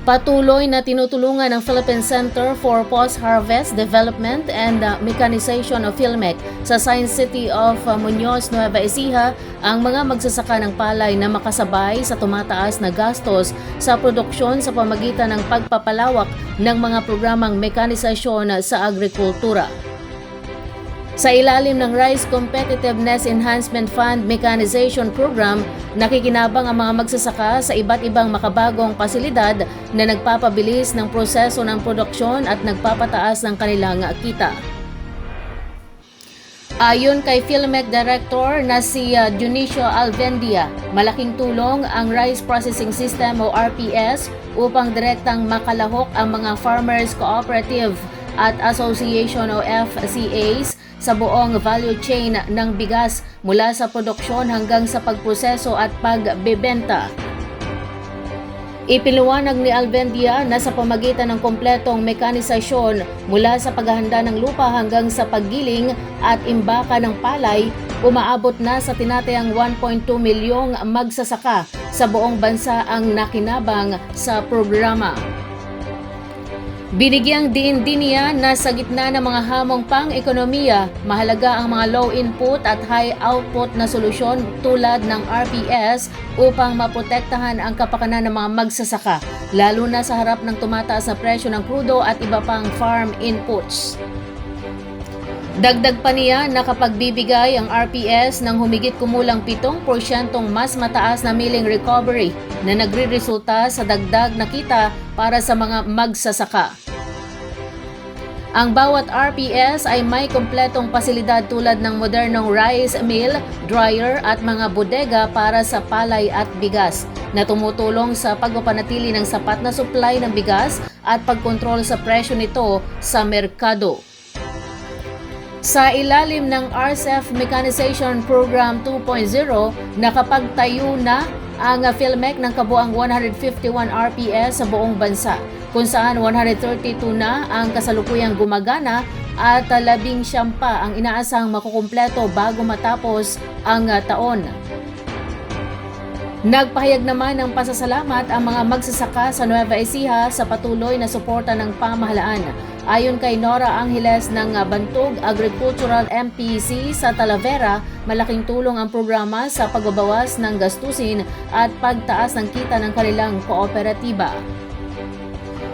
Patuloy na tinutulungan ng Philippine Center for Post-Harvest Development and Mechanization of PhilMec sa Science City of Muñoz, Nueva Ecija ang mga magsasaka ng palay na makasabay sa tumataas na gastos sa produksyon sa pamagitan ng pagpapalawak ng mga programang mekanisasyon sa agrikultura. Sa ilalim ng Rice Competitiveness Enhancement Fund Mechanization Program, nakikinabang ang mga magsasaka sa iba't ibang makabagong pasilidad na nagpapabilis ng proseso ng produksyon at nagpapataas ng kanilang kita. Ayon kay PhilMec Director na si Dionisio Alvendia, malaking tulong ang Rice Processing System o RPS upang direktang makalahok ang mga Farmers Cooperative at Association o FCAs sa buong value chain ng bigas mula sa produksyon hanggang sa pagproseso at pagbebenta. Ipiliwanag ni Alvendia na sa pamagitan ng kompletong mekanisasyon mula sa paghahanda ng lupa hanggang sa paggiling at imbaka ng palay, umaabot na sa tinatayang 1.2 milyong magsasaka sa buong bansa ang nakinabang sa programa. Binigyang diin din niya na sa gitna ng mga hamong pang-ekonomiya, mahalaga ang mga low input at high output na solusyon tulad ng RPS upang maprotektahan ang kapakanan ng mga magsasaka, lalo na sa harap ng tumataas na presyo ng krudo at iba pang farm inputs. Dagdag pa niya na kapag bibigay ang RPS ng humigit kumulang 7% mas mataas na milling recovery na nagre-resulta sa dagdag na kita para sa mga magsasaka. Ang bawat RPS ay may kompletong pasilidad tulad ng modernong rice mill, dryer at mga bodega para sa palay at bigas na tumutulong sa pagpapanatili ng sapat na supply ng bigas at pagkontrol sa presyo nito sa merkado. Sa ilalim ng RCEP Mechanization Program 2.0, nakapagtayo na ang PhilMec ng kabuang 151 RPS sa buong bansa, kung saan 132 na ang kasalukuyang gumagana at 19 pa ang inaasang makukumpleto bago matapos ang taon. Nagpahayag naman ng pasasalamat ang mga magsasaka sa Nueva Ecija sa patuloy na suporta ng pamahalaan. Ayon kay Nora Angeles ng Bantog Agricultural MPC sa Talavera, malaking tulong ang programa sa pagbabawas ng gastusin at pagtaas ng kita ng kanilang kooperatiba.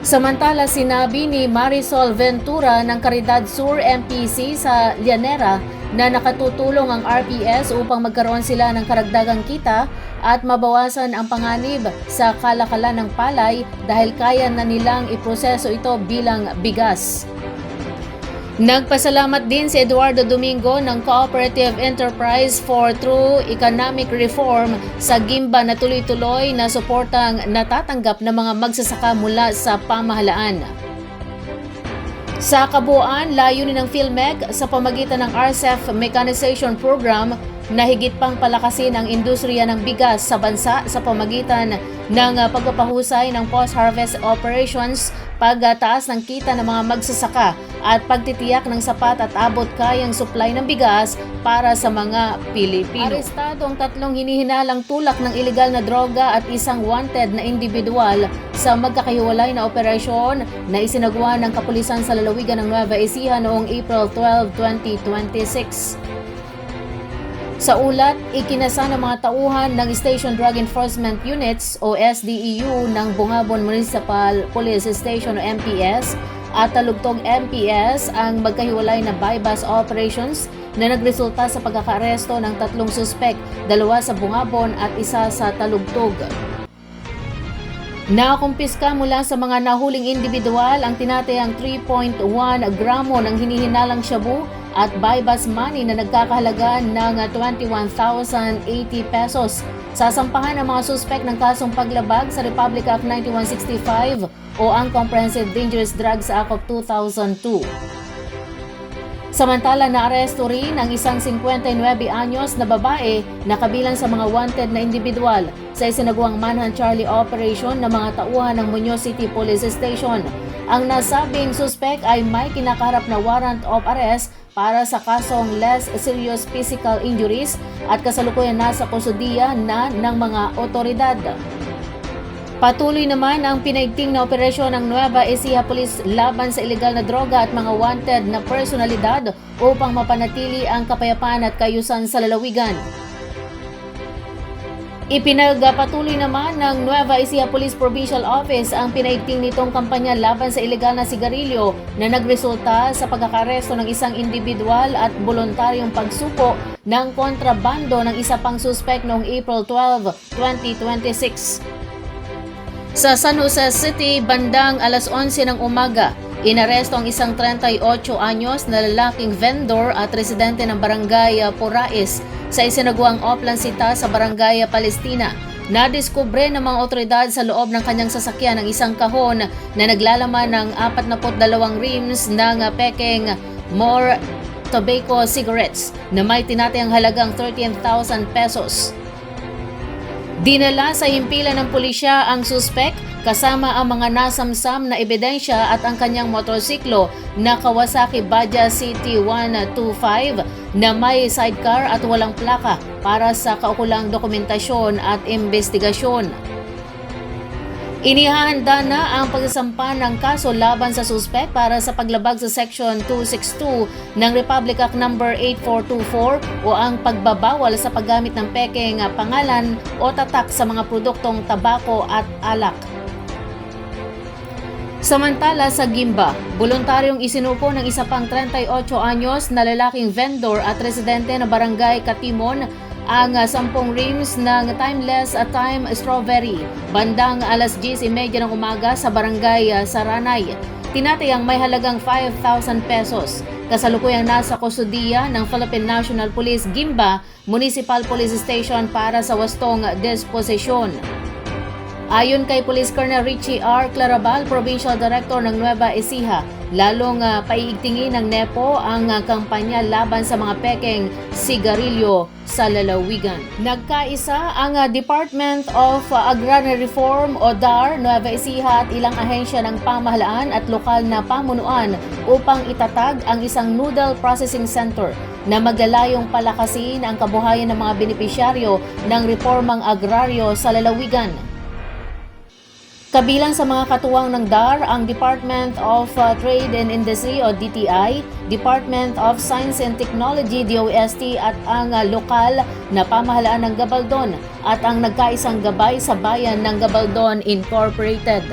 Samantala, sinabi ni Marisol Ventura ng Caridad Sur MPC sa Llanera na nakatutulong ang RPS upang magkaroon sila ng karagdagang kita at mabawasan ang panganib sa kalakalan ng palay dahil kaya na nilang iproseso ito bilang bigas. Nagpasalamat din si Eduardo Domingo ng Cooperative Enterprise for True Economic Reform sa Gimba na tuloy-tuloy na suportang natatanggap ng mga magsasaka mula sa pamahalaan. Sa kabuuan, layunin ng PhilMec sa pamagitan ng RCEP Mechanization Program na higit pang palakasin ang industriya ng bigas sa bansa sa pamagitan ng pagpapahusay ng post-harvest operations, pagtaas ng kita ng mga magsasaka at pagtitiyak ng sapat at abot kayang supply ng bigas para sa mga Pilipino. Arestado ang 3 hinihinalang tulak ng ilegal na droga at isang wanted na individual sa magkakahiwalay na operasyon na isinagawa ng kapulisan sa lalawigan ng Nueva Ecija noong April 12, 2026. Sa ulat, ikinasa ng mga tauhan ng Station Drug Enforcement Units o SDEU ng Bungabon Municipal Police Station o MPS at Talugtog MPS ang magkahiwalay na bypass operations na nagresulta sa pagkakaaresto ng 3 suspek, 2 sa Bungabon at 1 sa Talugtog. Nakumpiska mula sa mga nahuling individual ang tinatayang 3.1 gramo ng hinihinalang shabu at bypass money na nagkakahalaga ng 21,080 pesos. Sasampahan ang mga suspek ng kasong paglabag sa Republic Act 9165 o ang Comprehensive Dangerous Drugs Act of 2002. Samantala, naaresto rin ang isang 59 anyos na babae na kabilang sa mga wanted na individual sa isinagawang Manhunt Charlie Operation ng mga tauhan ng Muñoz City Police Station. Ang nasabing suspek ay may kinakaharap na warrant of arrest para sa kasong less serious physical injuries at kasalukuyan nasa kustudiya na ng mga otoridad. Patuloy naman ang pinaigting na operasyon ng Nueva Ecija Police laban sa ilegal na droga at mga wanted na personalidad upang mapanatili ang kapayapaan at kaayusan sa lalawigan. Ipinagpatuloy naman ng Nueva Ecija Police Provincial Office ang pinaigting nitong kampanya laban sa ilegal na sigarilyo na nagresulta sa pagkakaresto ng isang individual at voluntaryong pagsuko ng kontrabando ng isa pang suspect noong April 12, 2026. Sa San Jose City, bandang alas 11 ng umaga, inaresto ang isang 38 anyos na lalaking vendor at residente ng barangay Porais sa isinagawang oplansita sa barangay Palestina. Nadiskubre ng mga otoridad sa loob ng kanyang sasakyan ang isang kahon na naglalaman ng 42 rims ng pekeng More Tobacco cigarettes na may tinatayang halagang 13,000 pesos. Dinala sa himpilan ng pulisya ang suspek kasama ang mga nasamsam na ebidensya at ang kanyang motorsiklo na Kawasaki Baja CT125 na may sidecar at walang plaka para sa kaukulang dokumentasyon at investigasyon. Inihahanda na ang pagsasampa ng kaso laban sa suspek para sa paglabag sa Section 262 ng Republic Act No. 8424 o ang pagbabawal sa paggamit ng pekeng pangalan o tatak sa mga produktong tabako at alak. Samantala sa Gimba, voluntaryong isinuko ng isa pang 38 anyos na lalaking vendor at residente ng barangay Katimon ang 10 rims ng Timeless Time Strawberry bandang alas 10:30 ng umaga sa barangay Saranay. Tinatayang may halagang 5,000 pesos. Kasalukuyang nasa kustudiya ng Philippine National Police Gimba Municipal Police Station para sa wastong disposisyon. Ayon kay Police Colonel Richie R. Clarabal, Provincial Director ng Nueva Ecija, lalong paiigtingin ng NEPO ang kampanya laban sa mga pekeng sigarilyo sa lalawigan. Nagkaisa ang Department of Agrarian Reform o DAR, Nueva Ecija at ilang ahensya ng pamahalaan at lokal na pamunuan upang itatag ang isang noodle processing center na maglalayong palakasin ang kabuhayan ng mga benepisyaryo ng reformang agraryo sa lalawigan. Kabilang sa mga katuwang ng DAR ang Department of Trade and Industry o DTI, Department of Science and Technology DOST at ang lokal na pamahalaan ng Gabaldon at ang nagkaisang gabay sa bayan ng Gabaldon Incorporated.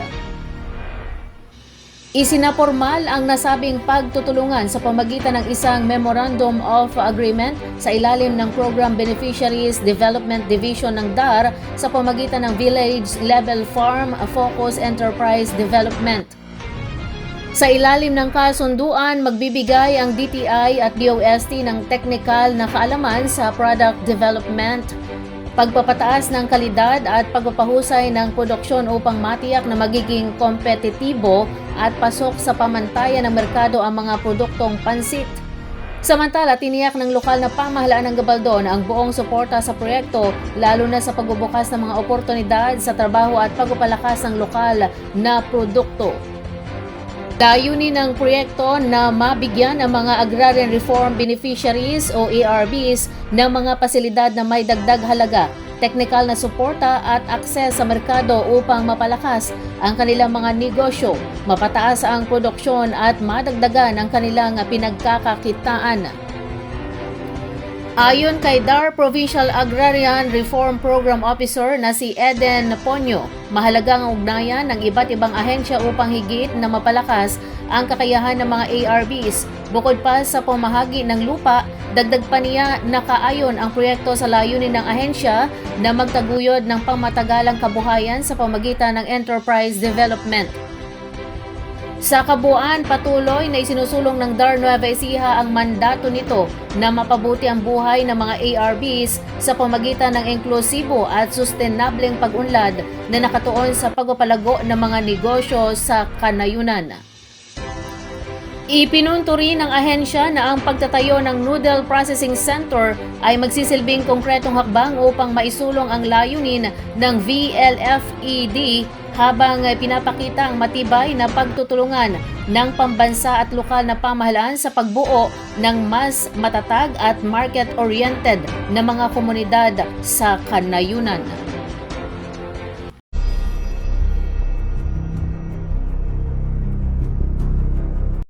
Isinapormal ang nasabing pagtutulungan sa pamagitan ng isang Memorandum of Agreement sa ilalim ng Program Beneficiaries Development Division ng DAR sa pamagitan ng Village Level Farm Focus Enterprise Development. Sa ilalim ng kasunduan, magbibigay ang DTI at DOST ng technical na kaalaman sa product development, pagpapataas ng kalidad at pagpapahusay ng produksyon upang matiyak na magiging kompetitibo at pasok sa pamantayan ng merkado ang mga produktong pansit. Samantala, tiniyak ng lokal na pamahalaan ng Gabaldon ang buong suporta sa proyekto lalo na sa pagbubukas ng mga oportunidad sa trabaho at pagpapalakas ng lokal na produkto. Layunin ng proyekto na mabigyan ang mga Agrarian Reform Beneficiaries o ARBs ng mga pasilidad na may dagdag halaga, teknikal na suporta at akses sa merkado upang mapalakas ang kanilang mga negosyo, mapataas ang produksyon at madagdagan ang kanilang pinagkakakitaan. Ayon kay DAR Provincial Agrarian Reform Program Officer na si Eden Ponyo, mahalaga ang ugnayan ng iba't ibang ahensya upang higit na mapalakas ang kakayahan ng mga ARBs. Bukod pa sa pamahagi ng lupa, dagdag pa niya na kaayon ang proyekto sa layunin ng ahensya na magtaguyod ng pangmatagalang kabuhayan sa pamagitan ng enterprise development. Sa kabuuan, patuloy na isinusulong ng DAR Nueva Ecija ang mandato nito na mapabuti ang buhay ng mga ARBs sa pamagitan ng inklusibo at sustenableng pag-unlad na nakatuon sa pagpapalago ng mga negosyo sa kanayunan. Ipinunto rin ng ahensya na ang pagtatayo ng Noodle Processing Center ay magsisilbing konkretong hakbang upang maisulong ang layunin ng VLFED habang pinapakita ang matibay na pagtutulungan ng pambansa at lokal na pamahalaan sa pagbuo ng mas matatag at market-oriented na mga komunidad sa kanayunan.